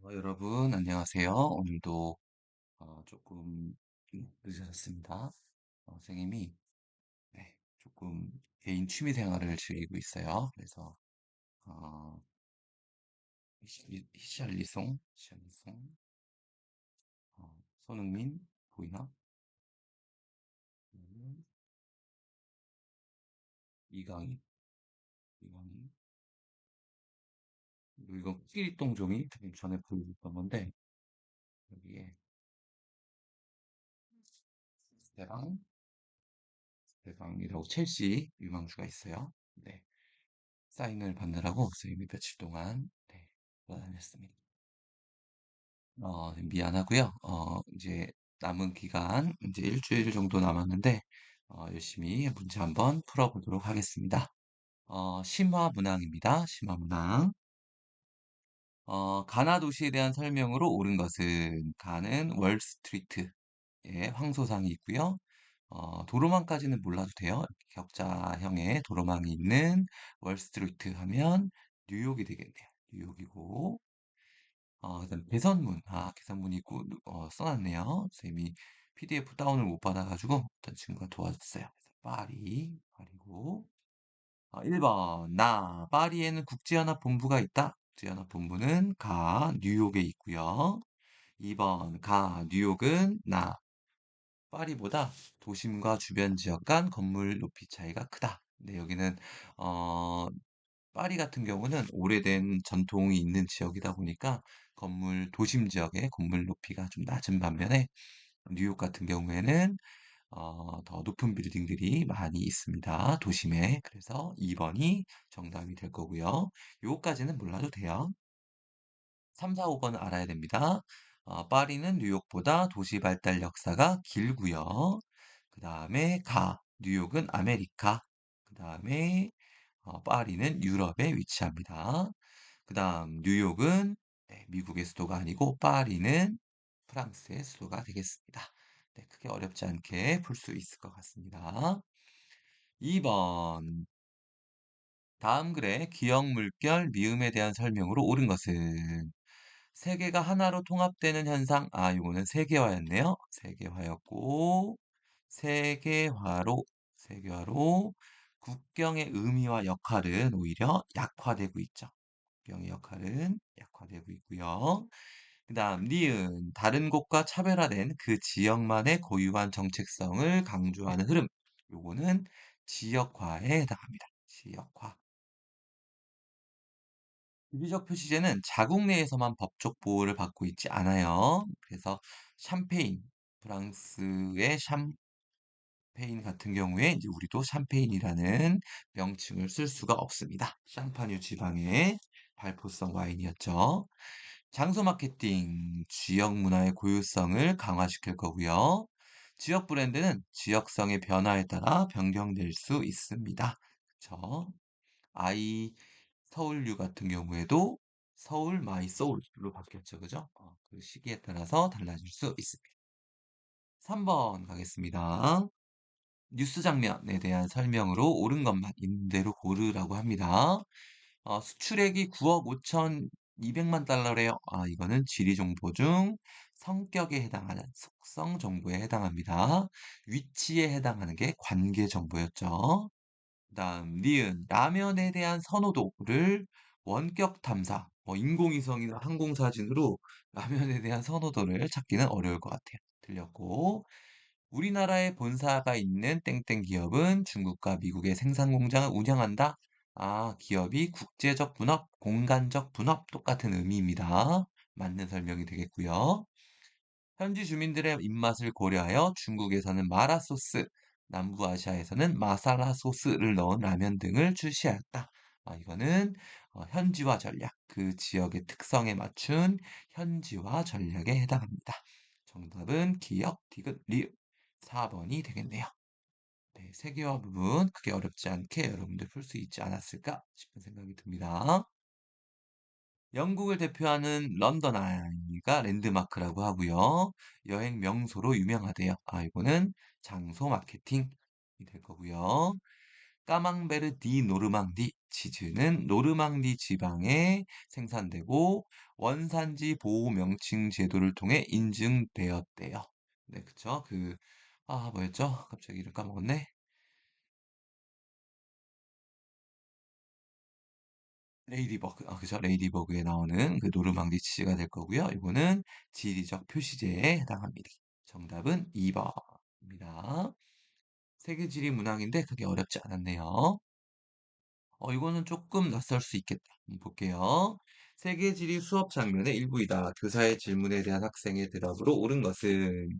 여러분, 안녕하세요. 오늘도 조금 늦으셨습니다. 선생님이 조금 개인 취미 생활을 즐기고 있어요. 그래서 어, 히샬리송, 손흥민 보이나? 음, 이강인, 이강인. 그리고 이건 코끼리 똥종이 좀 전에 보여줬던 건데 여기에 스테방, 스테방이라고 첼시 유망주가 있어요. 네, 사인을 받느라고 선생님이 며칠 동안 돌아다녔습니다. 미안하고요. 이제 남은 기간 이제 일주일 정도 남았는데 열심히 문제 한번 풀어보도록 하겠습니다. 심화 문항입니다. 심화 문항. 가나 도시에 대한 설명으로 옳은 것은 가는 월스트리트에 황소상이 있고요. 도로망까지는 몰라도 돼요. 이렇게 격자형의 도로망이 있는 월스트리트 하면 뉴욕이 되겠네요. 뉴욕이고 그다음 개선문. 개선문이 있고 써놨네요. 선생님이 PDF 다운을 못 받아가지고 어떤 친구가 도와줬어요. 그래서 파리고 1번 파리에는 국제연합본부가 있다. 국제연합본부는 뉴욕에 있고요. 2번 뉴욕은 파리보다 도심과 주변 지역 간 건물 높이 차이가 크다. 근데 여기는 어, 파리 같은 경우는 오래된 전통이 있는 지역이다 보니까 도심 지역의 건물 높이가 좀 낮은 반면에 뉴욕 같은 경우에는 더 높은 빌딩들이 많이 있습니다. 도심에. 그래서 2번이 정답이 될 거고요. 요거까지는 몰라도 돼요. 3, 4, 5번은 알아야 됩니다. 파리는 뉴욕보다 도시 발달 역사가 길고요. 그 다음에 뉴욕은 아메리카. 그 다음에 파리는 유럽에 위치합니다. 그 다음 뉴욕은 미국의 수도가 아니고 파리는 프랑스의 수도가 되겠습니다. 네, 크게 어렵지 않게 풀 수 있을 것 같습니다. 2번. 다음 글에 기억, 물결, 미음에 대한 설명으로 옳은 것은 세계가 하나로 통합되는 현상. 이거는 세계화였네요. 세계화였고, 세계화로 국경의 의미와 역할은 오히려 약화되고 있죠. 국경의 역할은 약화되고 있고요. 그 다음, 니은, 다른 곳과 차별화된 그 지역만의 고유한 정체성을 강조하는 흐름. 요거는 지역화에 해당합니다. 지역화. 유기적 표시제는 자국 내에서만 법적 보호를 받고 있지 않아요. 그래서 샴페인, 프랑스의 샴페인 같은 경우에 이제 우리도 샴페인이라는 명칭을 쓸 수가 없습니다. 샹파뉴 지방의 발포성 와인이었죠. 장소 마케팅, 지역 문화의 고유성을 강화시킬 거고요. 지역 브랜드는 지역성의 변화에 따라 변경될 수 있습니다. 그쵸? 아이 서울유 같은 경우에도 서울 마이 소울로 바뀌었죠. 그죠? 그 시기에 따라서 달라질 수 있습니다. 3번 가겠습니다. 뉴스 장면에 대한 설명으로 옳은 것만 있는 대로 고르라고 합니다. 수출액이 9억 5,200만 달러래요. 이거는 지리 정보 중 성격에 해당하는 속성 정보에 해당합니다. 위치에 해당하는 게 관계 정보였죠. 그다음 니은 라면에 대한 선호도를 원격 탐사, 인공위성이나 항공사진으로 라면에 대한 선호도를 찾기는 어려울 것 같아요. 틀렸고 우리나라에 본사가 있는 땡땡 기업은 중국과 미국의 생산 공장을 운영한다. 기업이 국제적 분업, 공간적 분업 똑같은 의미입니다. 맞는 설명이 되겠고요. 현지 주민들의 입맛을 고려하여 중국에서는 마라소스, 남부아시아에서는 마사라 소스를 넣은 라면 등을 출시하였다. 이거는 현지화 전략, 그 지역의 특성에 맞춘 현지화 전략에 해당합니다. 정답은 기역, 디귿, 리을 4번이 되겠네요. 네, 세계화 부분 크게 어렵지 않게 여러분들 풀 수 있지 않았을까 싶은 생각이 듭니다. 영국을 대표하는 런던 아이가 랜드마크라고 하고요. 여행 명소로 유명하대요. 이거는 장소 마케팅이 될 거고요. 까망베르 디 노르망디 치즈는 노르망디 지방에 생산되고 원산지 보호 명칭 제도를 통해 인증되었대요. 네, 그쵸. 뭐였죠? 갑자기 이름 까먹었네. 레이디버그, 그죠. 레이디버그에 나오는 그 노르망디 치즈가 될 거고요. 이거는 지리적 표시제에 해당합니다. 정답은 2번입니다. 세계지리 문항인데 그게 어렵지 않았네요. 이거는 조금 낯설 수 있겠다. 볼게요. 세계지리 수업 장면의 일부이다. 교사의 질문에 대한 학생의 대답으로 옳은 것은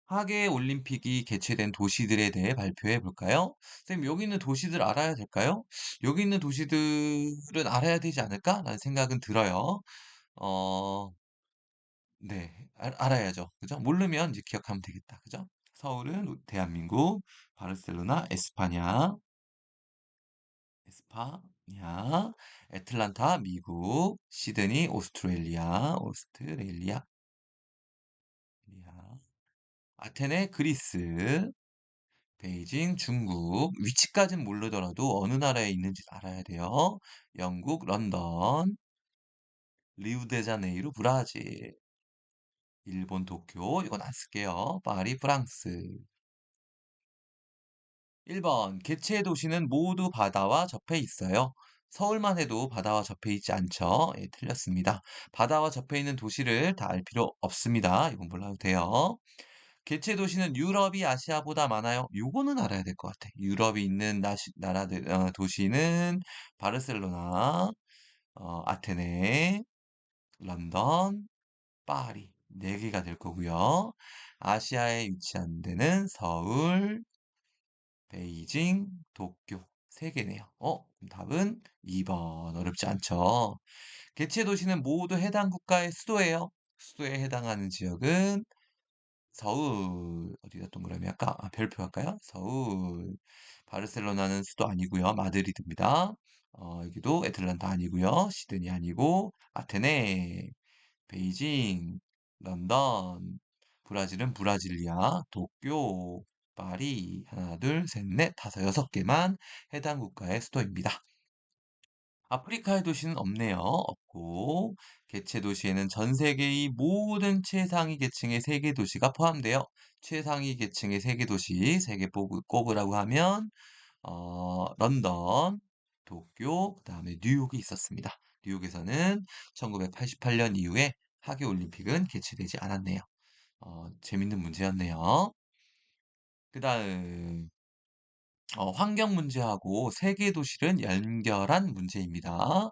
하계 올림픽이 개최된 도시들에 대해 발표해 볼까요? 선생님, 여기 있는 도시들 알아야 될까요? 여기 있는 도시들은 알아야 되지 않을까? 라는 생각은 들어요. 어, 네, 알아야죠. 그죠? 모르면 이제 기억하면 되겠다. 그죠? 서울은 대한민국, 바르셀로나, 에스파냐, 애틀란타, 미국, 시드니, 오스트레일리아, 아테네, 그리스, 베이징, 중국, 위치까진 모르더라도 어느 나라에 있는지 알아야 돼요. 영국, 런던, 리우데자네이루, 브라질, 일본, 도쿄, 이건 안 쓸게요. 파리, 프랑스. 1번, 개체 도시는 모두 바다와 접해 있어요. 서울만 해도 바다와 접해 있지 않죠? 예, 틀렸습니다. 바다와 접해 있는 도시를 다 알 필요 없습니다. 이건 몰라도 돼요. 개체 도시는 유럽이 아시아보다 많아요. 요거는 알아야 될 것 같아. 유럽이 있는 나라들, 도시는 바르셀로나, 아테네, 런던, 파리. 네 개가 될 거고요. 아시아에 위치한 데는 서울, 베이징, 도쿄. 세 개네요. 그럼 답은 2번. 어렵지 않죠? 개체 도시는 모두 해당 국가의 수도예요. 수도에 해당하는 지역은 서울, 어디다 동그라미 할까? 별표 할까요? 서울. 바르셀로나는 수도 아니고요. 마드리드입니다. 여기도 애틀란타 아니고요. 시드니 아니고 아테네, 베이징, 런던, 브라질은 브라질리아, 도쿄, 파리, 하나, 둘, 셋, 넷, 다섯, 여섯 개만 해당 국가의 수도입니다. 아프리카의 도시는 없네요. 없고, 개체 도시에는 전 세계의 모든 최상위 계층의 세계 도시가 포함돼요. 최상위 계층의 세계 도시, 세계 꼽으라고 하면, 런던, 도쿄, 그 다음에 뉴욕이 있었습니다. 뉴욕에서는 1988년 이후에 하계올림픽은 개최되지 않았네요. 재밌는 문제였네요. 그 다음, 환경 문제하고 세계 도시를 연결한 문제입니다.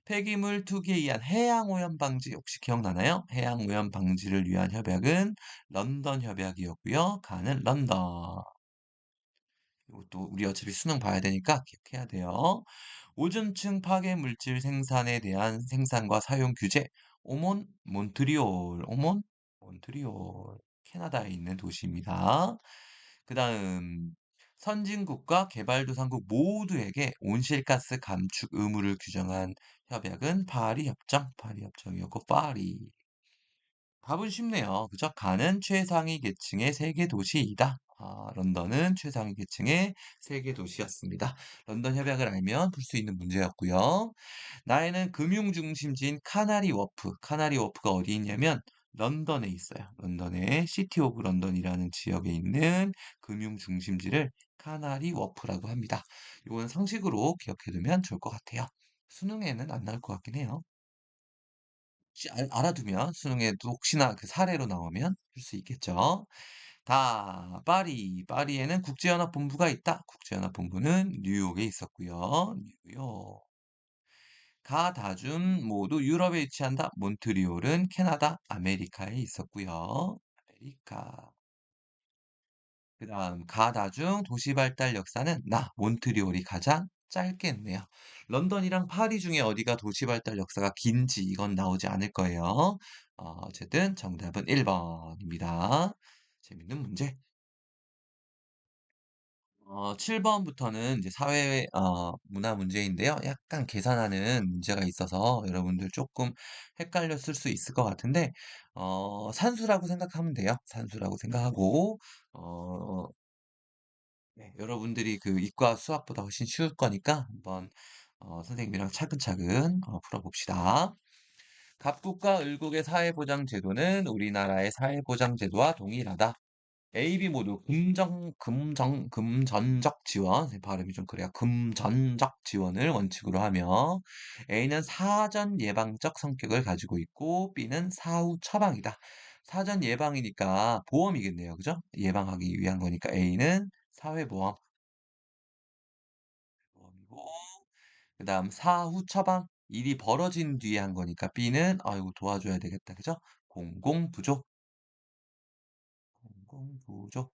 폐기물 투기에 의한 해양 오염 방지 혹시 기억나나요? 해양 오염 방지를 위한 협약은 런던 협약이었고요. 가는 런던. 이것도 우리 어차피 수능 봐야 되니까 기억해야 돼요. 오존층 파괴 물질 생산에 대한 생산과 사용 규제. 몬트리올. 캐나다에 있는 도시입니다. 그 다음, 선진국과 개발도상국 모두에게 온실가스 감축 의무를 규정한 협약은 파리 협정이었고, 파리. 답은 쉽네요. 그죠? 가는 최상위 계층의 세계 도시이다. 런던은 최상위 계층의 세계 도시였습니다. 런던 협약을 알면 풀 수 있는 문제였고요. 나에는 금융 중심지인 카나리 워프. 카나리 워프가 어디 있냐면 런던에 있어요. 런던의 시티 오브 런던이라는 지역에 있는 금융 중심지를 카나리 워프라고 합니다. 이거는 상식으로 기억해두면 좋을 것 같아요. 수능에는 안 나올 것 같긴 해요. 혹시 알아두면 수능에도 혹시나 그 사례로 나오면 풀 수 있겠죠. 파리에는 국제연합본부가 있다. 국제연합본부는 뉴욕에 있었고요. 뉴욕. 다중 모두 유럽에 위치한다. 몬트리올은 캐나다, 아메리카에 있었고요. 아메리카. 그다음 가다중 도시 발달 역사는 몬트리올이 가장 짧겠네요. 런던이랑 파리 중에 어디가 도시 발달 역사가 긴지 이건 나오지 않을 거예요. 어쨌든 정답은 1번입니다. 재밌는 문제. 7번부터는 이제 문화 문제인데요. 약간 계산하는 문제가 있어서 여러분들 조금 헷갈렸을 수 있을 것 같은데, 산수라고 생각하면 돼요. 산수라고 생각하고, 어, 네, 여러분들이 그 이과 수학보다 훨씬 쉬울 거니까 한번 선생님이랑 차근차근 풀어봅시다. 갑국과 을국의 사회보장제도는 우리나라의 사회보장제도와 동일하다. A, B 모두 금전적 지원, 발음이 좀 그래요. 금전적 지원을 원칙으로 하며 A는 사전 예방적 성격을 가지고 있고 B는 사후 처방이다. 사전 예방이니까 보험이겠네요. 그죠? 예방하기 위한 거니까 A는 사회보험, 보험이고 그다음 사후 처방, 일이 벌어진 뒤에 한 거니까 B는 이거 도와줘야 되겠다. 그죠? 공공부조, 공공부조.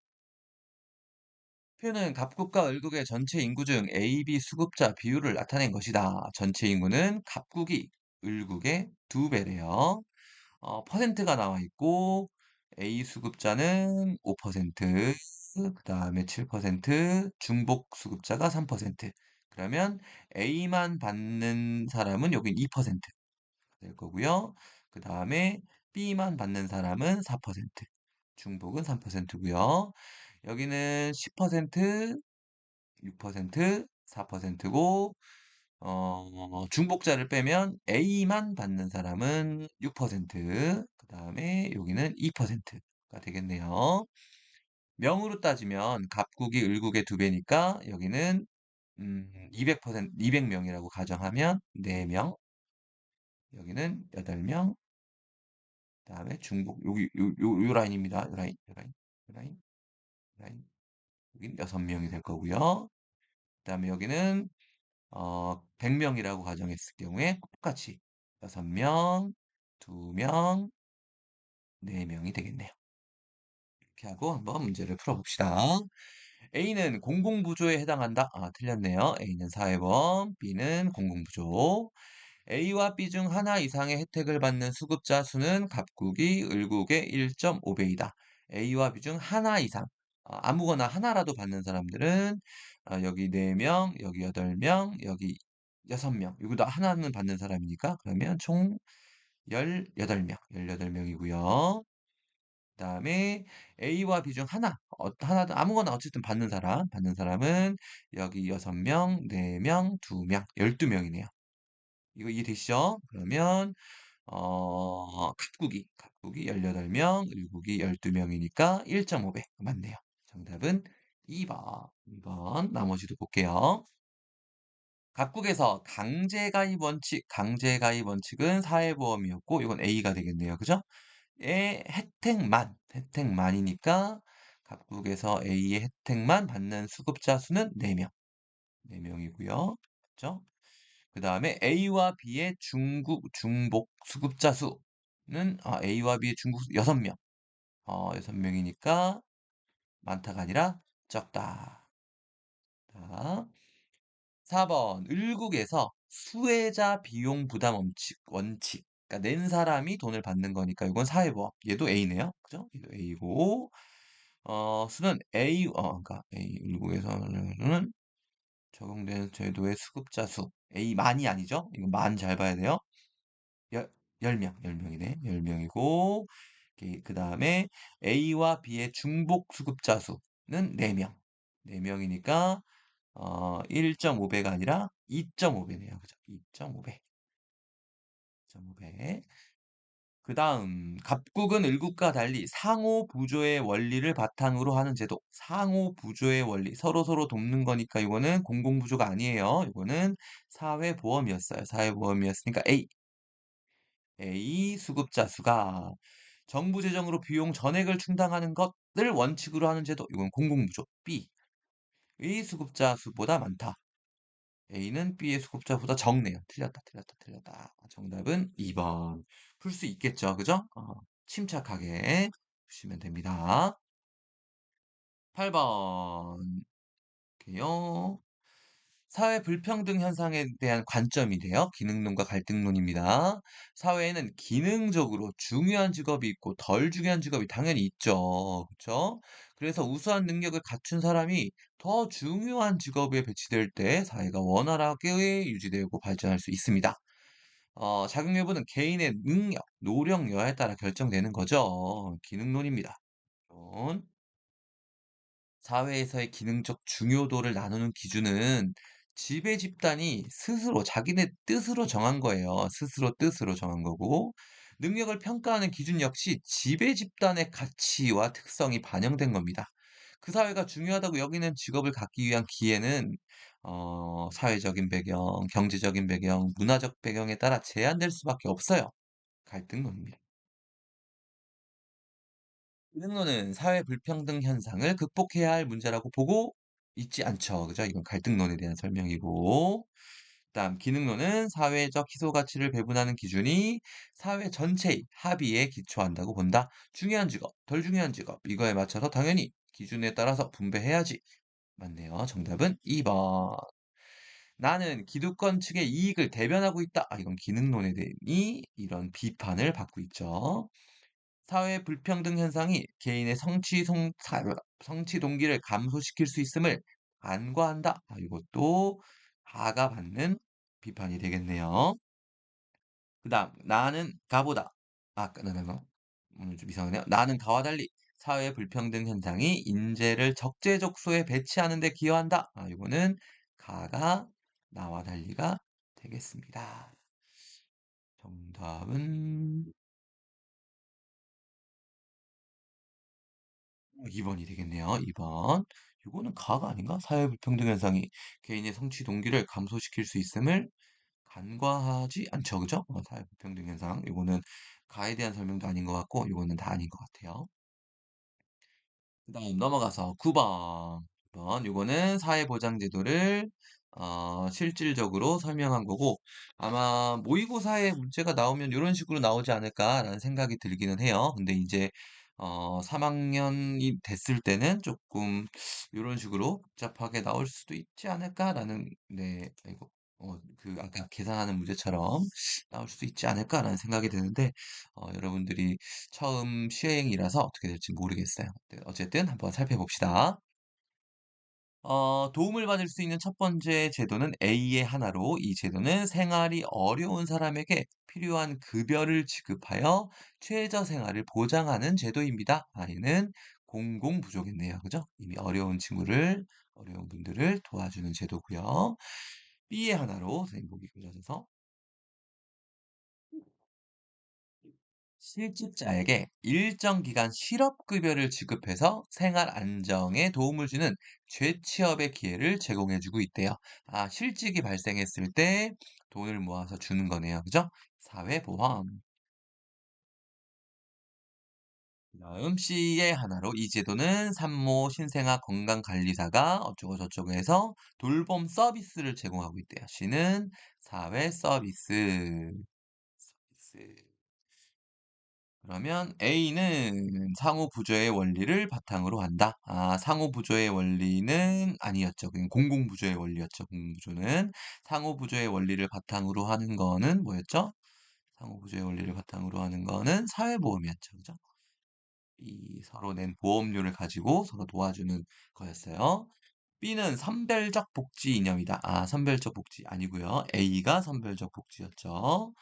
표는 갑국과 을국의 전체 인구 중 A, B 수급자 비율을 나타낸 것이다. 전체 인구는 갑국이 을국의 2배래요. 퍼센트가 나와 있고 A 수급자는 5%, 그 다음에 7%, 중복 수급자가 3%. 그러면 A만 받는 사람은 여기 2%될 거고요. 그 다음에 B만 받는 사람은 4%, 중복은 3%고요. 여기는 10%, 6%, 4%고 중복자를 빼면 A만 받는 사람은 6%, 그 다음에 여기는 2%가 되겠네요. 명으로 따지면 갑국이 을국의 2배니까 여기는 200명이라고 가정하면 4명, 여기는 8명, 그다음에 중복 요 라인입니다. 요 라인, 요 라인, 요 라인, 요 라인. 여긴 6명이 될 거고요. 그다음에 여기는 100명이라고 가정했을 경우에 똑같이 6명, 2명, 4명이 되겠네요. 이렇게 하고 한번 문제를 풀어봅시다. A는 공공부조에 해당한다. 틀렸네요. A는 사회보험, B는 공공부조. A와 B 중 하나 이상의 혜택을 받는 수급자 수는 갑국이 을국의 1.5배이다. A와 B 중 하나 이상, 아무거나 하나라도 받는 사람들은 여기 4명, 여기 8명, 여기 6명. 이거도 하나는 받는 사람이니까 그러면 총 18명, 18명이고요. 그다음에 A와 B 중 하나 아무거나 어쨌든 받는 사람은 여기 6명, 4명, 2명, 12명이네요. 이거 이해되시죠? 그러면 갑국이 18명, 을국이 12명이니까 1.5배 맞네요. 정답은 2번. 2번 나머지도 볼게요. 갑국에서 강제가입 원칙은 사회보험이었고 이건 A가 되겠네요. 그죠? 혜택만이니까 갑국에서 A의 혜택만 받는 수급자 수는 4명. 4명이고요. 그죠? 그 다음에 A와 B의 중복 수급자 수는 A와 B의 중복 6명. 6명이니까 많다가 아니라 적다. 자, 4번 을국에서 수혜자 비용 부담 원칙. 그러니까 낸 사람이 돈을 받는 거니까 이건 사회보험. 얘도 A네요. 그죠? 얘도 A고 수는 그러니까 A 을국에서는 적용되는 제도의 수급자 수. A만이 아니죠? 이거 만 잘 봐야 돼요. 열, 10명이네. 10명이고, 그 다음에 A와 B의 중복 수급자 수는 4명. 4명이니까, 1.5배가 아니라 2.5배네요. 그죠? 2.5배. 2.5배. 그 다음, 갑국은 을국과 달리 상호 부조의 원리를 바탕으로 하는 제도. 상호 부조의 원리. 서로서로 돕는 거니까 이거는 공공부조가 아니에요. 이거는 사회보험이었어요. 사회보험이었으니까 A 수급자 수가 정부 재정으로 비용 전액을 충당하는 것을 원칙으로 하는 제도. 이건 공공부조. B. 의 수급자 수보다 많다. A는 B의 수급자보다 적네요. 틀렸다. 정답은 2번. 풀 수 있겠죠. 그죠? 침착하게 푸시면 됩니다. 8번. 게요. 사회 불평등 현상에 대한 관점이래요. 기능론과 갈등론입니다. 사회에는 기능적으로 중요한 직업이 있고 덜 중요한 직업이 당연히 있죠. 그렇죠? 그래서 우수한 능력을 갖춘 사람이 더 중요한 직업에 배치될 때 사회가 원활하게 유지되고 발전할 수 있습니다. 자격 여부는 개인의 능력, 노력 여하에 따라 결정되는 거죠. 기능론입니다. 사회에서의 기능적 중요도를 나누는 기준은 지배 집단이 스스로 자기네 뜻으로 정한 거예요. 스스로 뜻으로 정한 거고, 능력을 평가하는 기준 역시 지배 집단의 가치와 특성이 반영된 겁니다. 그 사회가 중요하다고 여기는 직업을 갖기 위한 기회는 사회적인 배경, 경제적인 배경, 문화적 배경에 따라 제한될 수밖에 없어요. 갈등론입니다. 기능론은 사회 불평등 현상을 극복해야 할 문제라고 보고 있지 않죠. 그죠? 이건 갈등론에 대한 설명이고. 그다음 기능론은 사회적 희소 가치를 배분하는 기준이 사회 전체의 합의에 기초한다고 본다. 중요한 직업, 덜 중요한 직업, 이거에 맞춰서 당연히 기준에 따라서 분배해야지. 맞네요. 정답은 2번. 나는 기득권 측의 이익을 대변하고 있다. 이건 기능론에 대해 이런 비판을 받고 있죠. 사회 불평등 현상이 개인의 성취 동기를 감소시킬 수 있음을 간과한다. 이것도 가가 받는 비판이 되겠네요. 그다음 나는 가보다. 오늘 좀 이상하네요. 나는 가와 달리 사회 불평등 현상이 인재를 적재적소에 배치하는 데 기여한다. 이거는 가가 나와 달리가 되겠습니다. 정답은 2번이 되겠네요. 2번. 이거는 가가 아닌가? 사회 불평등 현상이 개인의 성취 동기를 감소시킬 수 있음을 간과하지 않죠. 그죠? 사회 불평등 현상. 이거는 가에 대한 설명도 아닌 것 같고, 이거는 다 아닌 것 같아요. 그다음 넘어가서 9번. 9번. 요거는 사회보장제도를 실질적으로 설명한 거고 아마 모의고사에 문제가 나오면 이런 식으로 나오지 않을까라는 생각이 들기는 해요. 근데 이제 3학년이 됐을 때는 조금 이런 식으로 복잡하게 나올 수도 있지 않을까라는 네, 아이고. 그 아까 계산하는 문제처럼 나올 수도 있지 않을까라는 생각이 드는데 여러분들이 처음 시행이라서 어떻게 될지 모르겠어요. 네, 어쨌든 한번 살펴봅시다. 도움을 받을 수 있는 첫 번째 제도는 A의 하나로 이 제도는 생활이 어려운 사람에게 필요한 급여를 지급하여 최저 생활을 보장하는 제도입니다. I는 공공부조겠네요. 그죠? 이미 어려운 분들을 도와주는 제도고요. B의 하나로 선생님 보기 그려져서 실직자에게 일정 기간 실업급여를 지급해서 생활 안정에 도움을 주는 재취업의 기회를 제공해주고 있대요. 실직이 발생했을 때 돈을 모아서 주는 거네요. 그죠? 사회보험. 다음 C의 하나로 이 제도는 산모, 신생아 건강관리사가 어쩌고 저쩌고 해서 돌봄 서비스를 제공하고 있대요. C는 사회 서비스. 서비스. 그러면 A는 상호 부조의 원리를 바탕으로 한다. 상호 부조의 원리는 아니었죠. 그냥 공공 부조의 원리였죠. 공공 부조는 상호 부조의 원리를 바탕으로 하는 거는 뭐였죠? 상호 부조의 원리를 바탕으로 하는 거는 사회보험이었죠. 그죠? 이 서로 낸 보험료를 가지고 서로 도와주는 거였어요. B는 선별적 복지 이념이다. 선별적 복지 아니고요. A가 선별적 복지였죠.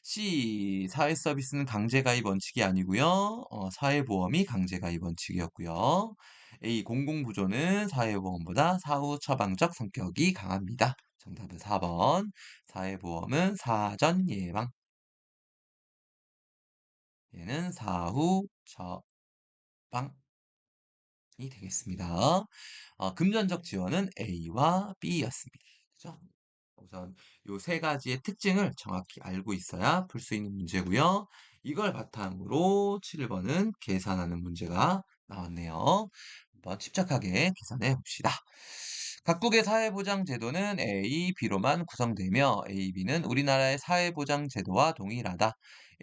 C. 사회 서비스는 강제 가입 원칙이 아니고요. 사회보험이 강제 가입 원칙이었고요. A. 공공부조는 사회보험보다 사후 처방적 성격이 강합니다. 정답은 4번. 사회보험은 사전 예방. 얘는 사후 처방이 되겠습니다. 금전적 지원은 A와 B였습니다. 그죠? 우선 요 세 가지의 특징을 정확히 알고 있어야 풀 수 있는 문제고요. 이걸 바탕으로 7번은 계산하는 문제가 나왔네요. 한번 침착하게 계산해 봅시다. 각국의 사회보장 제도는 A, B로만 구성되며 A, B는 우리나라의 사회보장 제도와 동일하다.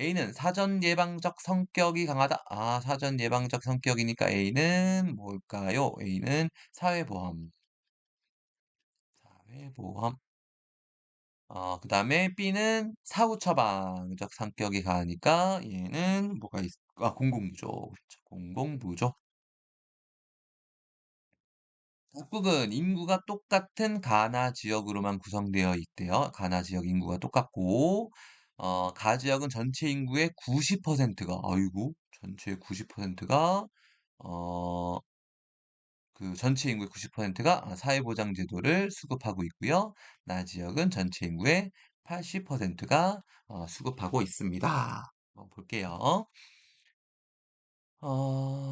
A는 사전 예방적 성격이 강하다. 사전 예방적 성격이니까 A는 뭘까요? A는 사회보험. 사회보험. 그다음에 B는 사후 처방적 성격이 강하니까 얘는 공공부조. 그렇죠. 공공부조. 북극은 인구가 똑같은 가나 지역으로만 구성되어 있대요. 가나 지역 인구가 똑같고, 가 지역은 전체 인구의 90%가, 아이고, 전체 90%가, 전체 인구의 90%가 사회보장제도를 수급하고 있고요. 나지역은 전체 인구의 80%가 수급하고 있습니다. 볼게요.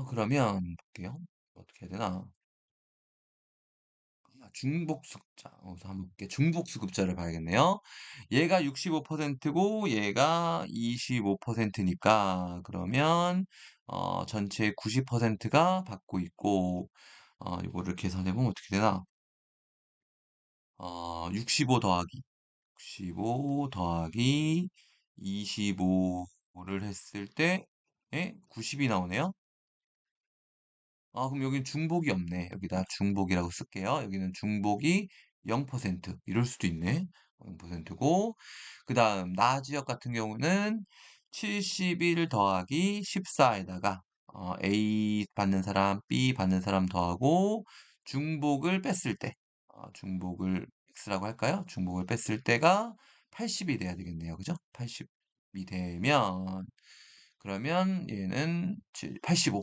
그러면 볼게요. 어떻게 해야 되나? 중복수급자. 우선 한번 볼게요. 중복수급자를 봐야겠네요. 얘가 65%고 얘가 25%니까 그러면 전체 90%가 받고 있고 이거를 계산해 보면 어떻게 되나? 65 더하기 65 더하기 25를 했을 때 에? 90이 나오네요. 그럼 여긴 중복이 없네. 여기다 중복이라고 쓸게요. 여기는 중복이 0% 이럴 수도 있네. 0%고 그다음 나 지역 같은 경우는 71 더하기 14에다가 A 받는 사람, B 받는 사람 더하고 중복을 뺐을 때 중복을 X라고 할까요? 중복을 뺐을 때가 80이 돼야 되겠네요. 그죠? 80이 되면 그러면 얘는 85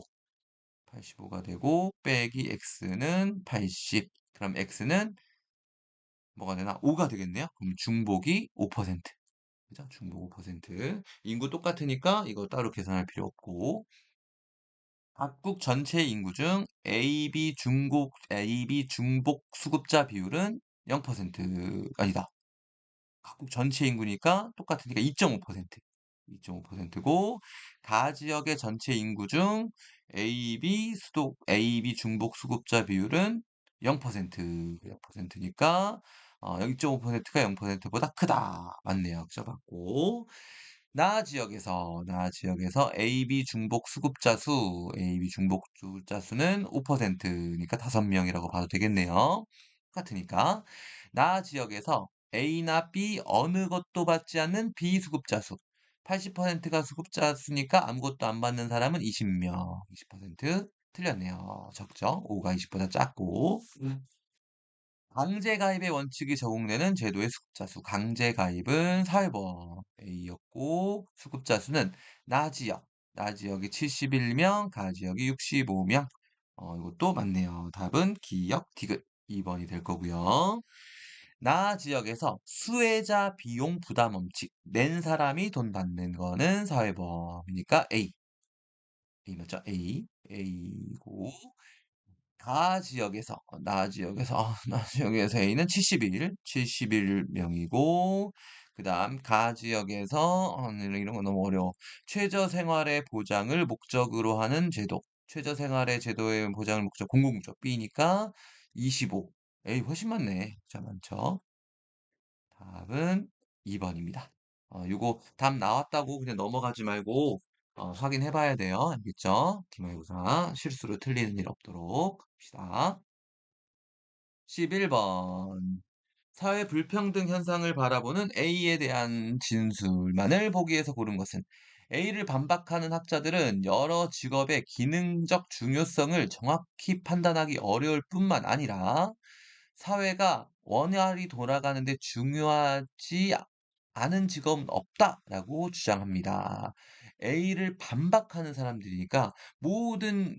85가 되고 빼기 x는 80. 그럼 x는 뭐가 되나? 5가 되겠네요. 그럼 중복이 5%. 그죠? 중복 5%. 인구 똑같으니까 이거 따로 계산할 필요 없고. 각국 전체 인구 중 AB 중복 수급자 비율은 0% 아니다. 각국 전체 인구니까 똑같으니까 2.5%. 2.5%고 가 지역의 전체 인구 중 AB 중복 수급자 비율은 0%, 0%니까 2.5%가 0%보다 크다. 맞네요. 그죠? 맞고 나 지역에서 AB 중복 수급자 수는 5%니까 5명이라고 봐도 되겠네요. 똑같으니까 나 지역에서 A나 B 어느 것도 받지 않는 비수급자 수. 80%가 수급자 수니까 아무것도 안 받는 사람은 20명. 20% 틀렸네요. 적죠? 5가 20보다 작고. 강제 가입의 원칙이 적용되는 제도의 수급자 수. 강제 가입은 사회보험 A였고, 수급자 수는 나 지역. 나 지역이 71명, 가 지역이 65명. 이것도 맞네요. 답은 기역 디귿 2번이 될 거고요. 나 지역에서 수혜자 비용 부담 원칙 낸 사람이 돈 받는 거는 사회보험이니까 A. A 맞죠? A. A고 나 지역에서 A는 71명이고 그다음 가 지역에서 이런 거 너무 어려워. 최저 생활의 보장을 목적으로 하는 제도. 최저 생활의 제도의 보장을 목적 공공구조 B니까 25. A 훨씬 많네. 자, 많죠? 답은 2번입니다. 요거 답 나왔다고 그냥 넘어가지 말고 확인해 봐야 돼요. 알겠죠? 기말고사 실수로 틀리는 일 없도록 합시다. 11번. 사회 불평등 현상을 바라보는 A에 대한 진술만을 보기에서 고른 것은 A를 반박하는 학자들은 여러 직업의 기능적 중요성을 정확히 판단하기 어려울 뿐만 아니라 사회가 원활히 돌아가는데 중요하지 않은 직업은 없다라고 주장합니다. A를 반박하는 사람들이니까 모든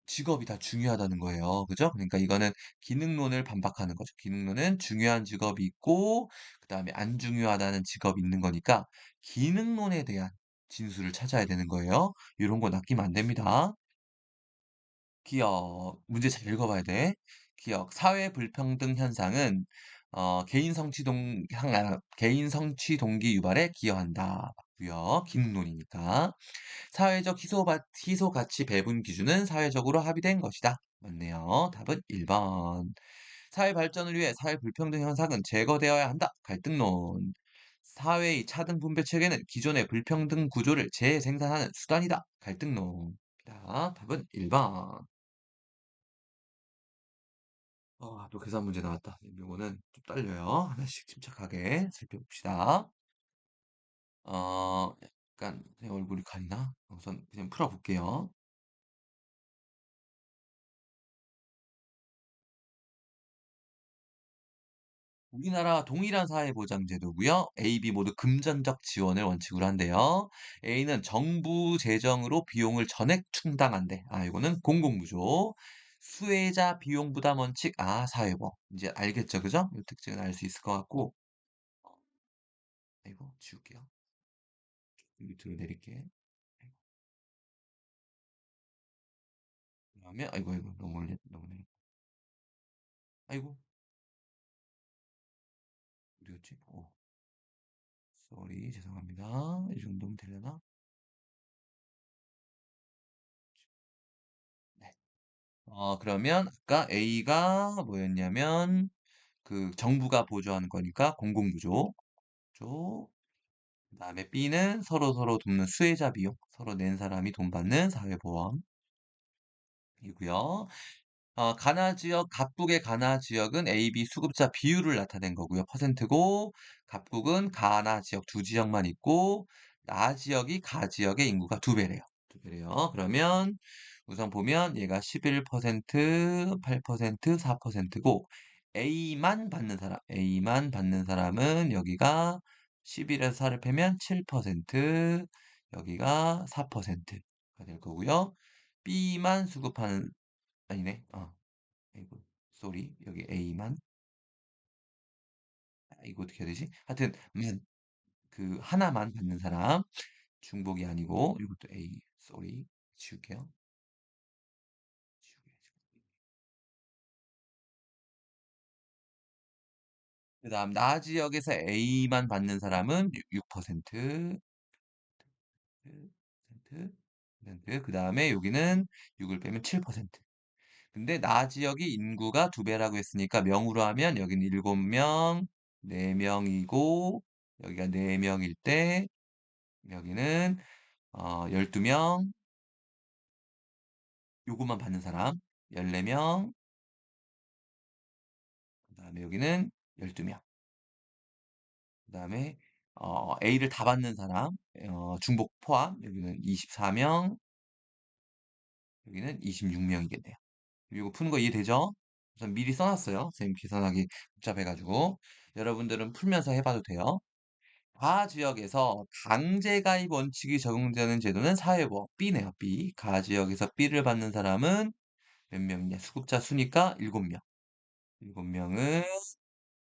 직업이 다 중요하다는 거예요. 그죠? 그러니까 이거는 기능론을 반박하는 거죠. 기능론은 중요한 직업이 있고, 그 다음에 안 중요하다는 직업이 있는 거니까, 기능론에 대한 진술을 찾아야 되는 거예요. 이런 거 낚이면 안 됩니다. 기억, 문제 잘 읽어봐야 돼. 기억, 사회 불평등 현상은 개인 성취 동기 유발에 기여한다. 맞고요. 기능론이니까. 사회적 희소 가치 배분 기준은 사회적으로 합의된 것이다. 맞네요. 답은 1번. 사회 발전을 위해 사회 불평등 현상은 제거되어야 한다. 갈등론. 사회의 차등 분배 체계는 기존의 불평등 구조를 재생산하는 수단이다. 갈등론. 자, 답은 1번. 또 계산 문제 나왔다. 이거는 좀 떨려요. 하나씩 침착하게 살펴봅시다. 약간 제 얼굴이 가리나? 우선 그냥 풀어볼게요. 우리나라 동일한 사회보장제도고요. A, B 모두 금전적 지원을 원칙으로 한대요. A는 정부 재정으로 비용을 전액 충당한대. 이거는 공공구조. 수혜자 비용 부담 원칙, 사회보험. 이제 알겠죠, 그죠? 이 특징은 알 수 있을 것 같고. 어, 이거 지울게요. 밑으로 내릴게. 그다음에 아이고 아이고 너무 올렸 너무 내렸 아이고 어디 갔지? 쏘리 죄송합니다. 이 정도면 되려나? 네. 그러면 아까 A가 뭐였냐면 그 정부가 보조하는 거니까 공공부조 쪽. 그다음에 B는 서로서로 돕는 수혜자 비용, 서로 낸 사람이 돈 받는 사회보험이고요. 가나 지역, 갑국의 가나 지역은 A, B 수급자 비율을 나타낸 거고요. 퍼센트고, 갑국은 가나 지역 두 지역만 있고, 나 지역이 가 지역의 인구가 두 배래요. 두 배래요. 그러면 우선 보면 얘가 11%, 8%, 4%고, A만 받는 사람은 여기가 11에서 4를 빼면 7%, 여기가 4%가 될 거고요. B만 수급하는 아니네. 아이고, 쏘리. 여기 A만. 이거 어떻게 해야 되지? 하여튼, 그, 하나만 받는 사람. 중복이 아니고, 이것도 A, 쏘리. 지울게요. 그 다음, 나 지역에서 A만 받는 사람은 6%. 그 다음에 여기는 6을 빼면 7%. 근데 나 지역이 인구가 두 배라고 했으니까 명으로 하면 여기는 7명, 4명이고, 여기가 4명일 때, 여기는 12명, 요것만 받는 사람, 14명, 그 다음에 여기는 12명, 그 다음에 A를 다 받는 사람, 중복 포함, 여기는 24명, 여기는 26명이겠네요. 이거 푸는 거 이해되죠? 우선 미리 써놨어요. 선생님 계산하기 복잡해가지고. 여러분들은 풀면서 해봐도 돼요. 가 지역에서 강제가입 원칙이 적용되는 제도는 사회보험 B네요. B. 가 지역에서 B를 받는 사람은 몇 명이냐? 수급자 수니까 7명. 7명은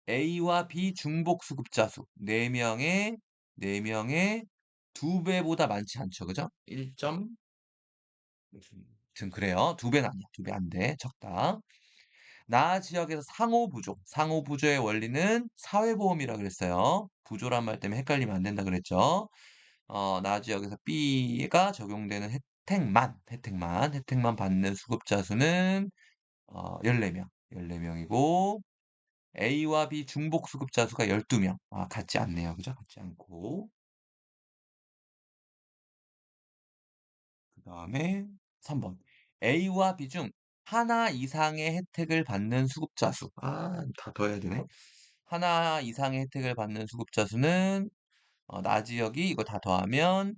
A와 B 중복 수급자 수. 4명의 2배보다 많지 않죠. 그죠? 1점. 그래요. 2배는 아니야. 2배 안 돼. 적다. 나 지역에서 상호부조. 상호부조의 원리는 사회보험이라 그랬어요. 부조란 말 때문에 헷갈리면 안 된다 그랬죠. 나 지역에서 B가 적용되는 혜택만 받는 수급자 수는 14명. 14명이고, A와 B 중복 수급자 수가 12명. 같지 않네요. 그죠? 같지 않고. 그 다음에 3번. A와 B 중 하나 이상의 혜택을 받는 수급자 수. 다 더해야 되네. 하나 이상의 혜택을 받는 수급자 수는, 나 지역이 이거 다 더하면,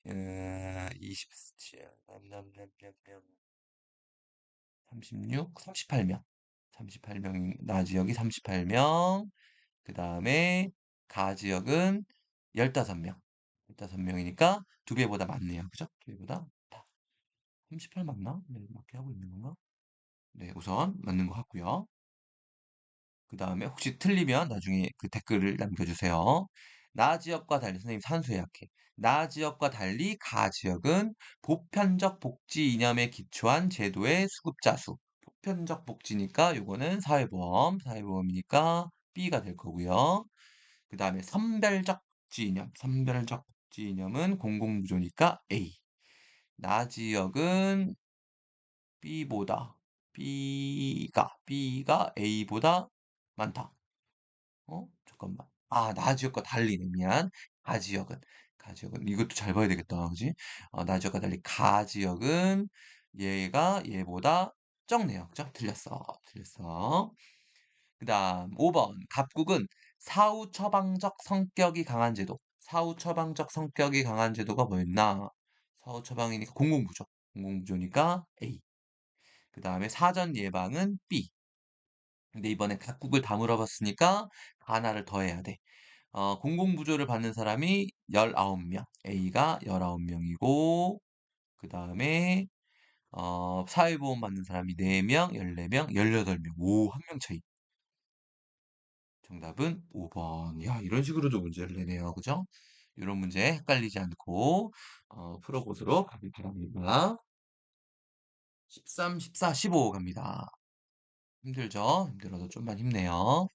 27, 36, 38명. 38명, 나 지역이 38명. 그 다음에 가 지역은 15명. 15명이니까 두 배보다 많네요. 그죠? 두 배보다 많다. 38 맞나? 네, 맞게 하고 있는 건가? 네, 우선 맞는 것 같고요. 그 다음에 혹시 틀리면 나중에 그 댓글을 남겨주세요. 나 지역과 달리, 선생님 산수에 약해. 나 지역과 달리 가 지역은 보편적 복지 이념에 기초한 제도의 수급자 수. 보편적 복지니까 요거는 사회보험이니까 B가 될 거고요. 그 다음에 선별적 복지 이념은 공공부조니까 A. 나 지역은 B보다, B가 A보다 많다. 잠깐만. 나 지역과 달리네. 미안. 가 지역은, 가 지역은, 이것도 잘 봐야 되겠다. 그지? 나 지역과 달리 가 지역은 얘가 얘보다 적네요. 그죠? 틀렸어. 그 다음, 5번. 갑국은 사후 처방적 성격이 강한 제도. 사후 처방적 성격이 강한 제도가 뭐였나? 사후 처방이니까 공공부조. 공공부조니까 A. 그 다음에 사전 예방은 B. 근데 이번에 각국을 다 물어봤으니까 하나를 더 해야 돼. 공공부조를 받는 사람이 19명. A가 19명이고, 그 다음에, 사회보험 받는 사람이 4 명, 14 명, 18 명. 오, 한 명 차이. 정답은 5 번. 야, 이런 식으로도 문제를 내네요. 그죠? 이런 문제 헷갈리지 않고 풀어보도록 하길 바랍니다. 13, 14, 15 갑니다. 힘들죠? 힘들어도 좀만 힘내요.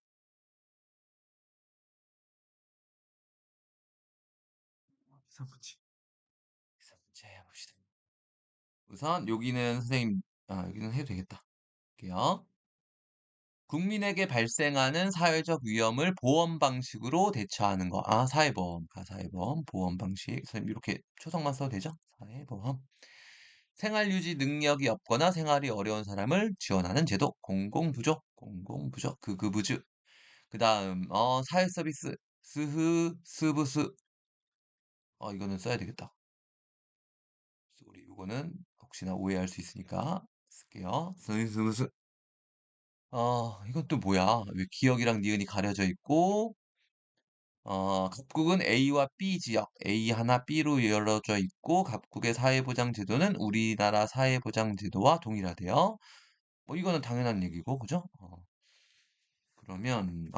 13문제. 13문제 봅시다. 우선 여기는 선생님, 여기는 해도 되겠다. 볼게요. 국민에게 발생하는 사회적 위험을 보험 방식으로 대처하는 거. 아, 사회보험. 사회보험, 보험 방식. 선생님, 이렇게 초성만 써도 되죠? 사회보험. 생활유지 능력이 없거나 생활이 어려운 사람을 지원하는 제도. 공공부조. 공공부조. 극우부주. 그 다음, 사회서비스. 스흐, 스브스. 이거는 써야 되겠다. 우리 이거는 혹시나 오해할 수 있으니까 쓸게요. 스브스. 이건 또 뭐야? 왜 기억이랑 니은이 가려져 있고, 각국은 A와 B 지역, A 하나 B로 이루어져 있고, 각국의 사회보장 제도는 우리나라 사회보장 제도와 동일하대요. 뭐, 이거는 당연한 얘기고, 그죠? 그러면,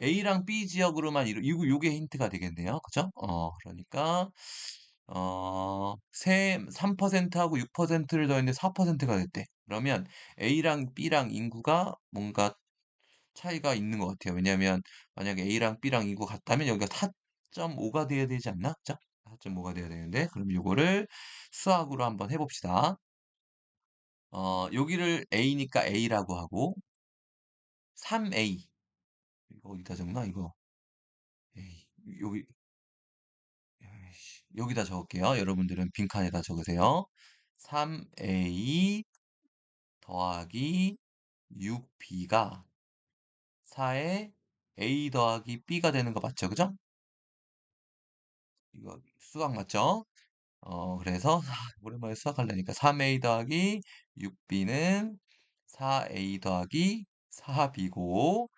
A랑 B 지역으로만 요게 힌트가 되겠네요. 그죠? 그러니까, 3%하고 6%를 더했는데 4%가 됐대. 그러면 A랑 B랑 인구가 뭔가 차이가 있는 것 같아요. 왜냐하면 만약에 A랑 B랑 인구 같다면 여기가 4.5가 돼야 되지 않나? 그죠? 4.5가 돼야 되는데 그럼 요거를 수학으로 한번 해봅시다. 여기를 A니까 A라고 하고 3A 이거 어디다 적나 이거 A 여기 여기다 적을게요. 여러분들은 빈칸에다 적으세요. 3A 더하기 6B가 4에 A 더하기 B가 되는 거 맞죠? 그죠? 이거 수학 맞죠? 그래서 오랜만에 수학하려니까 3A 더하기 6B는 4A 더하기 4B고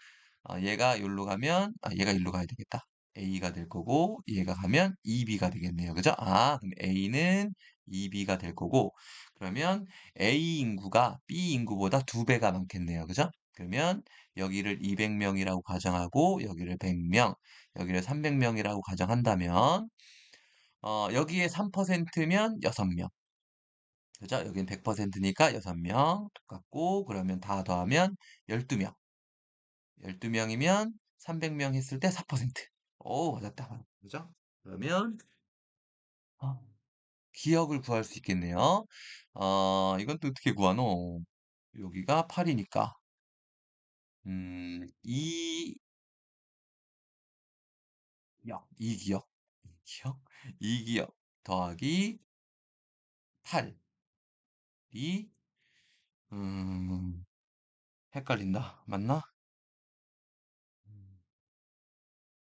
얘가 여기로 가면 얘가 일로 가야 되겠다. A가 될 거고 얘가 가면 2B가 되겠네요. 그죠? 그럼 A는 2B가 될 거고 그러면 A 인구가 B 인구보다 2배가 많겠네요. 그죠? 그러면 여기를 200명이라고 가정하고 여기를 100명, 여기를 300명이라고 가정한다면 여기에 3%면 6명. 그죠? 여긴 100%니까 6명 똑같고 그러면 다 더하면 12명. 12명이면 300명 했을 때 4%. 오, 맞았다. 그죠? 그러면 어, 기억을 구할 수 있겠네요. 이건 또 어떻게 구하노? 여기가 8이니까 2기억, 2기억, 2기억 더하기 8이 음, 헷갈린다. 맞나?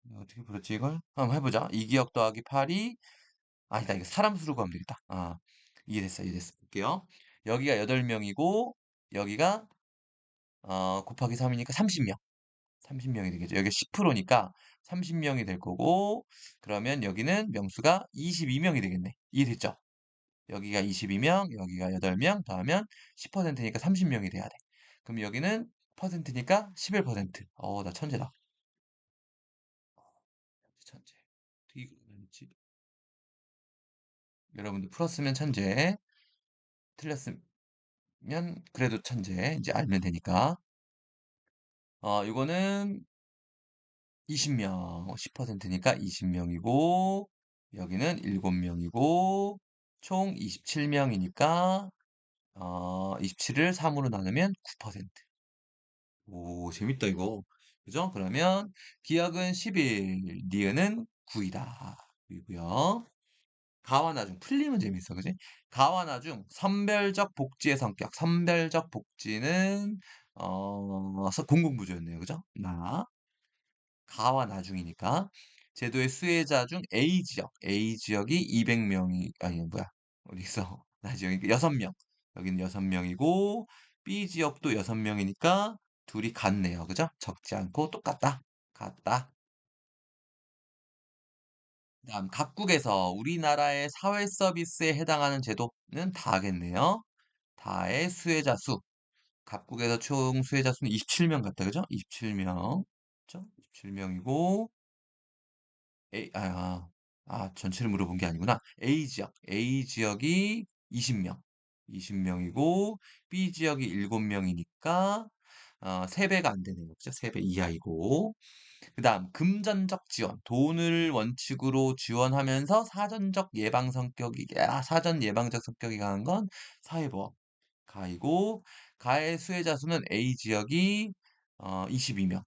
음, 어떻게 부르지 이걸? 한번 해보자. 2기억 더하기 8이 아니다. 이거 사람 수로 구하면 되겠다. 이해됐어. 이해됐어. 볼게요. 여기가 8명이고 여기가 곱하기 3이니까 30명. 30명이 되겠죠. 여기가 10%니까 30명이 될 거고 그러면 여기는 명수가 22명이 되겠네. 이해됐죠? 여기가 22명, 여기가 8명 더하면 10%니까 30명이 돼야 돼. 그럼 여기는 퍼센트니까 11%. 나 천재다. 천재. 어떻게 이걸 알았지? 여러분들 풀었으면 천재, 틀렸으면 그래도 천재. 이제 알면 되니까. 이거는 20명, 10%니까 20명이고, 여기는 7명이고, 총 27명이니까, 27을 3으로 나누면 9%. 오, 재밌다, 이거. 그죠? 그러면, 기억은 11, 니은은 9이다. 이고요. 가와나중, 풀리면 재밌어, 그지? 가와나중, 선별적 복지의 성격. 선별적 복지는, 공공부조였네요, 그죠? 가와 나중이니까 제도의 수혜자 중 A 지역이 200명이 아니 뭐야 어디서 나 지역이 6명 여기는 6명이고 B 지역도 6명이니까 둘이 같네요 그죠? 적지 않고 똑같다 같다 그다음 각국에서 우리나라의 사회 서비스에 해당하는 제도는 다 하겠네요 다의 수혜자 수. 갑국에서 총 수혜자 수는 27명 같다. 그죠? 27명. 그죠? 27명이고 A 전체를 물어본 게 아니구나. A 지역. A 지역이 20명. 20명이고 B 지역이 7명이니까 3배가 안 되네요. 그죠? 3배 이하이고. 그다음 금전적 지원. 돈을 원칙으로 지원하면서 사전 예방적 성격이 강한 건 사회보험 가이고 가의 수혜자 수는 A 지역이 22명.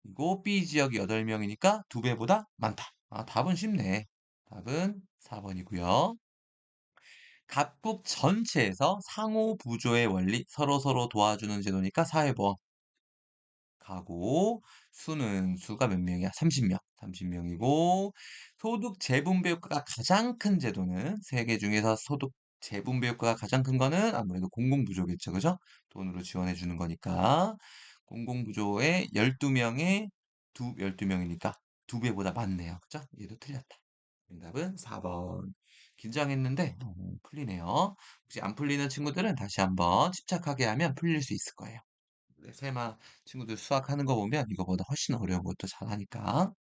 이고 B 지역이 8명이니까 2배보다 많다. 답은 쉽네. 답은 4번이고요. 각국 전체에서 상호 부조의 원리, 서로서로 도와주는 제도니까 사회보험. 가고 수가 몇 명이야? 30명. 30명이고 소득 재분배 효과가 가장 큰 제도는 세개 중에서 소득 재분배 효과가 가장 큰 거는 아무래도 공공부조겠죠. 그죠? 돈으로 지원해 주는 거니까 공공부조에 12명에 12명이니까 2배보다 많네요. 그죠? 얘도 틀렸다. 정답은 4번. 긴장했는데 풀리네요. 혹시 안 풀리는 친구들은 다시 한번 집착하게 하면 풀릴 수 있을 거예요. 네, 세마 친구들 수학하는 거 보면 이거보다 훨씬 어려운 것도 잘하니까.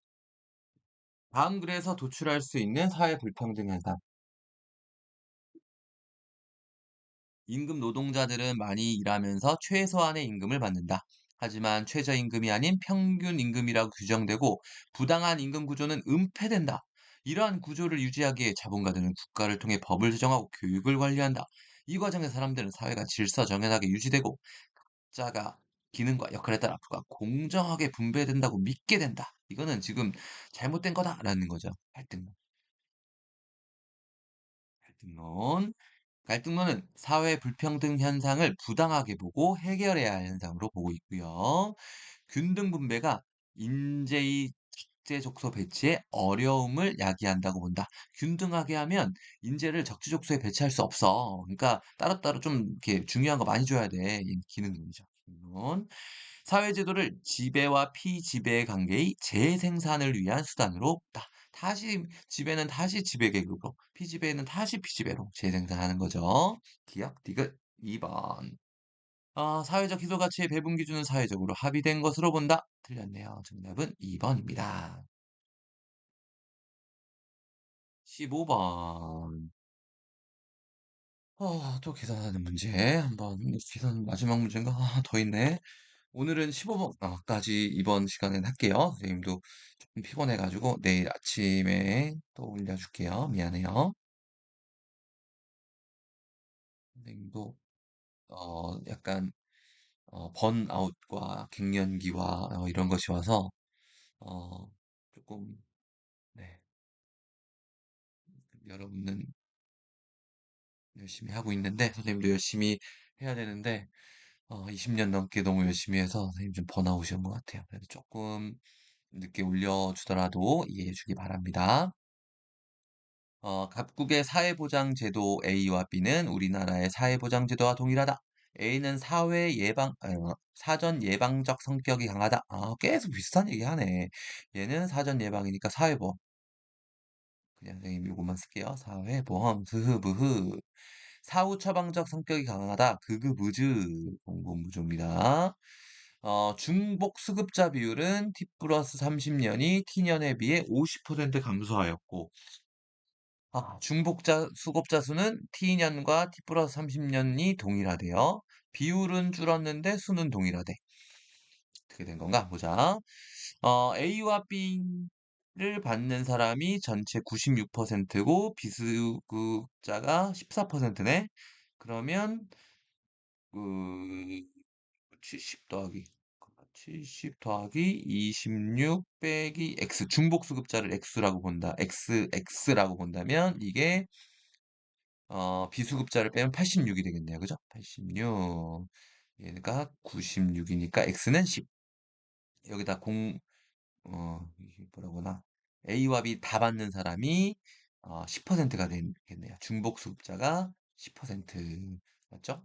다음 글에서 도출할 수 있는 사회 불평등 현상. 임금 노동자들은 많이 일하면서 최소한의 임금을 받는다. 하지만 최저임금이 아닌 평균 임금이라고 규정되고 부당한 임금 구조는 은폐된다. 이러한 구조를 유지하기 위해 자본가들은 국가를 통해 법을 제정하고 교육을 관리한다. 이 과정에 사람들은 사회가 질서정연하게 유지되고 자가 기능과 역할에 따라 부가 공정하게 분배된다고 믿게 된다. 이거는 지금 잘못된 거다라는 거죠. 갈등론. 갈등론. 갈등론은 사회 불평등 현상을 부당하게 보고 해결해야 할 현상으로 보고 있고요. 균등 분배가 인재의 적재적소 배치에 어려움을 야기한다고 본다. 균등하게 하면 인재를 적재적소에 배치할 수 없어. 그러니까 따로따로 좀 이렇게 중요한 거 많이 줘야 돼. 이 기능론이죠. 기능론. 사회제도를 지배와 피지배의 관계의 재생산을 위한 수단으로 다 지배는 다시 지배계급으로, 피지배는 다시 피지배로 재생산하는 거죠. 기억, 디귿. 2번. 사회적 희소가치의 배분 기준은 사회적으로 합의된 것으로 본다. 틀렸네요. 정답은 2번입니다. 15번. 또 계산하는 문제. 한번 계산 마지막 문제인가? 더 있네. 오늘은 15번까지 이번 시간엔 할게요. 선생님도 조금 피곤해가지고 내일 아침에 또 올려줄게요. 미안해요. 선생님도 약간 번아웃과 갱년기와 이런 것이 와서 어, 조금 네, 여러분은 열심히 하고 있는데 선생님도 열심히 해야 되는데 20년 넘게 너무 열심히 해서 선생님 좀 번아웃이 온 것 같아요. 그래서 조금 늦게 올려주더라도 이해해 주기 바랍니다. 각국의 사회보장제도 A와 B는 우리나라의 사회보장제도와 동일하다. A는 사전 예방적 성격이 강하다. 계속 비슷한 얘기 하네. 얘는 사전 예방이니까 사회보험. 그냥 선생님 요것만 쓸게요. 사회보험, 스흐브흐. 사후 처방적 성격이 강하다. 극우무즈. 공공부조입니다. 중복 수급자 비율은 T 플러스 30년이 T년에 비해 50% 감소하였고, 수급자 수는 T년과 T 플러스 30년이 동일하대요. 비율은 줄었는데 수는 동일하대. 어떻게 된 건가? 보자. A와 B를 받는 사람이 전체 96%고 비수급자가 14%네. 그러면 그 70 더하기 70 더하기 26 빼기 X 중복수급자를 X라고 본다. X라고 본다면 이게 비수급자를 빼면 86이 되겠네요. 그죠? 86. 얘가 96이니까 X는 10. 여기다 이게 뭐라고나. A와 B 다 받는 사람이 10%가 되겠네요. 중복수급자가 10%. 맞죠?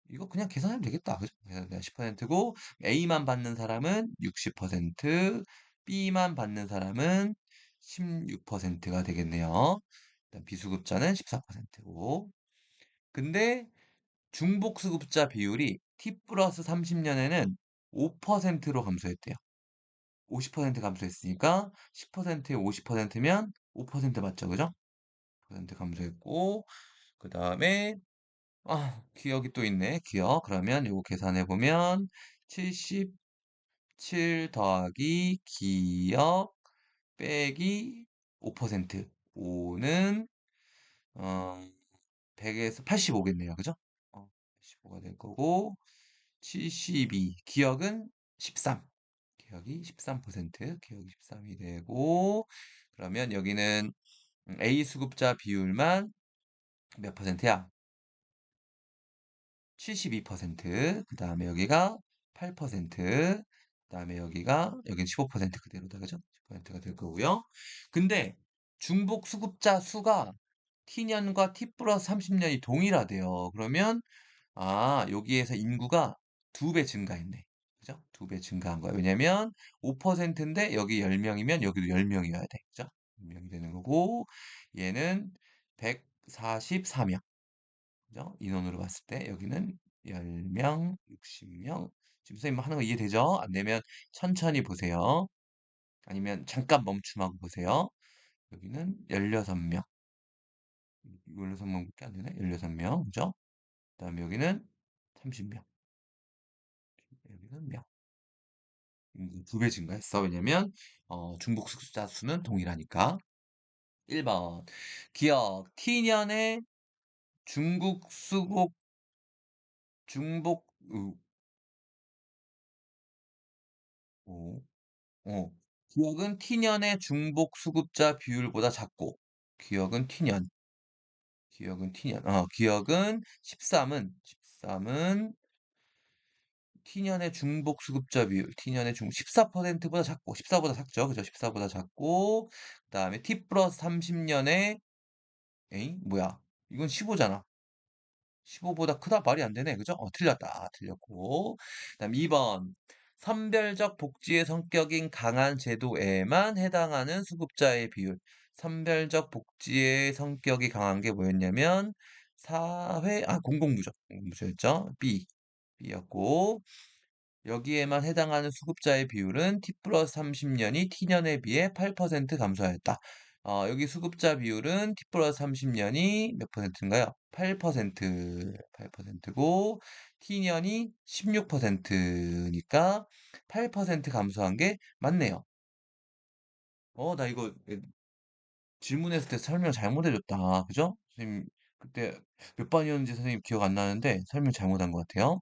이거 그냥 계산하면 되겠다. 그죠? 10%고, A만 받는 사람은 60%, B만 받는 사람은 16%가 되겠네요. 일단 비수급자는 14%고. 근데 중복수급자 비율이 T 플러스 30년에는 5%로 감소했대요. 50% 감소했으니까 10%에 50%면 5% 맞죠? 그죠? 5% 감소했고, 그 다음에, 기억이 또 있네. 기억. 그러면 요거 계산해 보면 77 더하기 기억 빼기 5%. 5는, 어, 100에서 85겠네요. 그죠? 85가 될 거고, 72. 기억은 13. 기억이 13%. 기억이 13이 되고, 그러면 여기는 A 수급자 비율만 몇 퍼센트야? 72%. 그 다음에 여기가 8%. 그 다음에 여긴 15% 그대로다. 그죠? 10%가 될 거고요. 근데 중복 수급자 수가 T년과 T 플러스 30년이 동일하대요. 그러면 여기에서 인구가 2배 증가했네. 그죠? 2배 증가한 거야. 왜냐면 5%인데 여기 10명이면 여기도 10명이어야 돼. 그죠? 10명이 되는 거고 얘는 144명. 그죠? 인원으로 봤을 때 여기는 10명, 60명. 지금 선생님 하는 거 이해되죠? 안 되면 천천히 보세요. 아니면 잠깐 멈춤하고 보세요. 여기는 16명. 16명밖에 안 되네. 16명. 그죠? 그다음에 여기는 30명. 여기는 명. 2배 증가했어. 왜냐면 중복 숙자 수는 동일하니까. 1번. 기억 T년의 중국 수국 중복 오, 어. 기억은 T년의 중복 수급자 비율보다 작고, 기억은 T년, 기억은 13은 T년의 중복 수급자 비율, T년의 14%보다 작고, 14보다 작죠? 그죠? 14보다 작고, 그 다음에 T 플러스 30년에, 에이, 뭐야? 이건 15잖아. 15보다 크다 말이 안 되네. 그죠? 틀렸다. 틀렸고. 그다음 2번. 선별적 복지의 성격인 강한 제도에만 해당하는 수급자의 비율. 선별적 복지의 성격이 강한 게 뭐였냐면 공공부죠. B였고 여기에만 해당하는 수급자의 비율은 T 플러스 30년이 T년에 비해 8% 감소하였다. 여기 수급자 비율은 T 플러스 30년이 몇 퍼센트인가요? 8%고 T년이 16%니까 8% 감소한 게 맞네요. 나 이거 질문했을 때 설명 잘못해줬다. 그죠? 선생님 그때 몇 번이었는지 선생님 기억 안 나는데 설명 잘못한 것 같아요.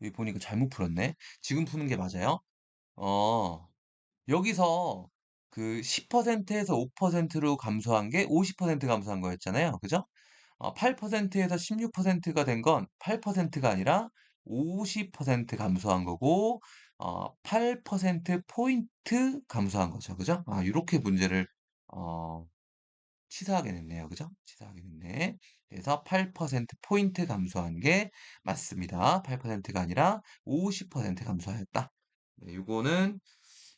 여기 보니까 잘못 풀었네. 지금 푸는 게 맞아요? 어, 여기서 그 10%에서 5%로 감소한 게 50% 감소한 거였잖아요. 그죠? 8%에서 16%가 된 건 8%가 아니라 50% 감소한 거고, 8% 포인트 감소한 거죠. 그죠? 이렇게 문제를, 어, 치사하게 냈네요. 그죠? 치사하게 냈네. 그래서 8% 포인트 감소한 게 맞습니다. 8%가 아니라 50% 감소하였다. 네, 요거는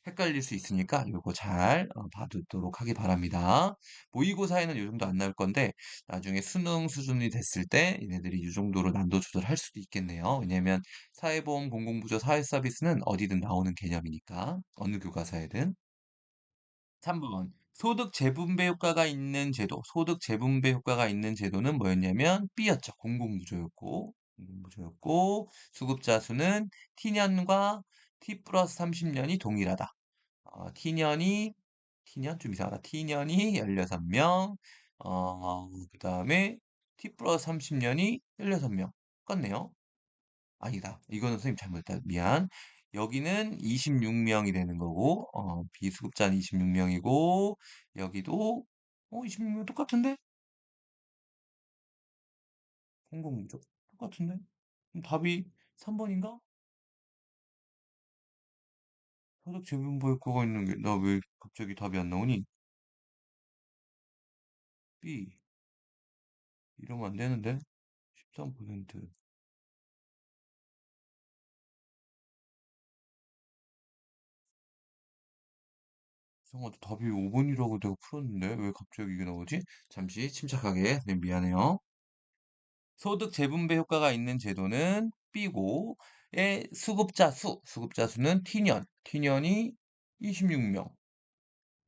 헷갈릴 수 있으니까 요거 잘 봐두도록 하기 바랍니다. 모의고사에는 요 정도 안 나올 건데 나중에 수능 수준이 됐을 때 얘네들이 이 정도로 난도 조절할 수도 있겠네요. 왜냐면 사회보험 공공부조 사회서비스는 어디든 나오는 개념이니까 어느 교과서에든. 3번. 소득 재분배 효과가 있는 제도는 뭐였냐면 B였죠. 공공부조였고, 수급자 수는 T년과 T 플러스 30년이 동일하다. T년 좀 이상하다. T년이 16명, 그 다음에 T 플러스 30년이 16명. 똑같네요. 아니다. 이거는 선생님 잘못했다. 미안. 여기는 26명이 되는 거고, 비수급자는 26명이고, 여기도, 26명 똑같은데? 공공부죠? 똑같은데? 그럼 답이 3번인가? 소득 재분배 효과가 있는 게, 나 왜 갑자기 답이 안 나오니? B. 이러면 안 되는데? 13%. 이상하다. 답이 5번이라고 내가 풀었는데? 왜 갑자기 이게 나오지? 잠시 침착하게. 네, 미안해요. 소득 재분배 효과가 있는 제도는 B고, 의 수급자 수는 T년이 26명,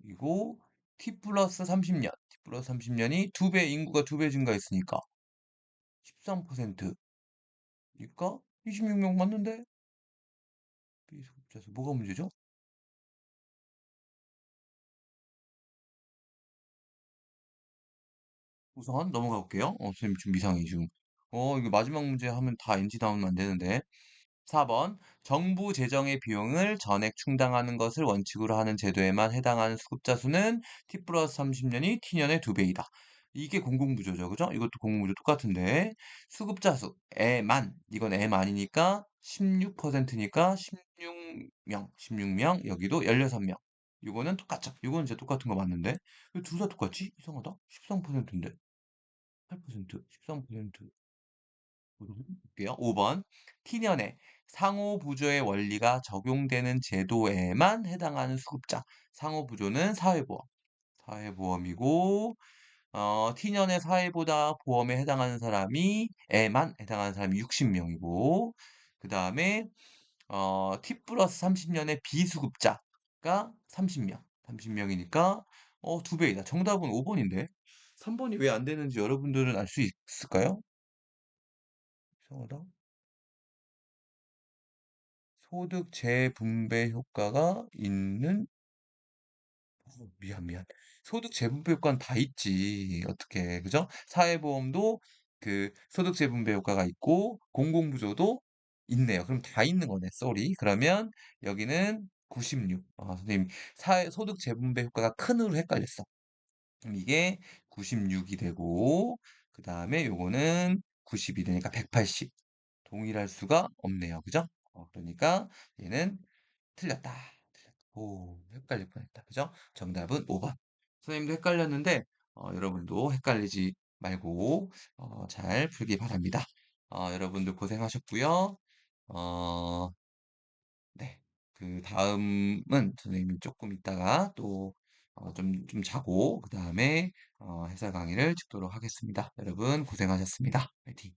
이고 T 플러스 30년, T 플러스 30년이 인구가 두 배 증가했으니까 13%니까 26명 맞는데? 비수급자 수 뭐가 문제죠? 우선 넘어가 볼게요. 선생님 좀 이상해 지금. 이거 마지막 문제 하면 다 NG 나오면 안 되는데. 4번 정부 재정의 비용을 전액 충당하는 것을 원칙으로 하는 제도에만 해당하는 수급자 수는 T 플러스 30년이 T년의 두 배이다. 이게 공공부조죠. 그죠? 이것도 공공부조 똑같은데 수급자 수 에만 이건 에만이니까 16%니까 16명 여기도 16명. 이거는 똑같죠. 이거는 진짜 똑같은 거 맞는데 왜 둘 다 똑같지? 이상하다. 13%인데 8% 13% 볼게요. 5번. T년에 상호부조의 원리가 적용되는 제도에만 해당하는 수급자. 상호부조는 사회보험. 사회보험이고, T년의 사회보다 보험에 해당하는 에만 해당하는 사람이 60명이고, 그 다음에, T 플러스 30년의 비수급자가 30명. 30명이니까, 두 배이다. 정답은 5번인데, 3번이 왜 안 되는지 여러분들은 알 수 있을까요? 이상하다. 소득 재분배 효과가 있는 미안. 소득 재분배 효과는 다 있지. 어떻게, 그죠? 사회보험도 그 소득 재분배 효과가 있고 공공부조도 있네요. 그럼 다 있는 거네. 쏘리. 그러면 여기는 96. 선생님 소득 재분배 효과가 큰으로 헷갈렸어. 그럼 이게 96이 되고 그다음에 요거는 90이 되니까 180. 동일할 수가 없네요. 그죠? 그러니까 얘는 틀렸다. 오, 헷갈릴 뻔했다. 그죠? 정답은 5번. 선생님도 헷갈렸는데, 여러분도 헷갈리지 말고, 잘 풀기 바랍니다. 여러분들 고생하셨고요. 어, 네. 그 다음은 선생님이 조금 있다가 또, 좀 자고, 그 다음에, 해설 강의를 찍도록 하겠습니다. 여러분 고생하셨습니다. 화이팅!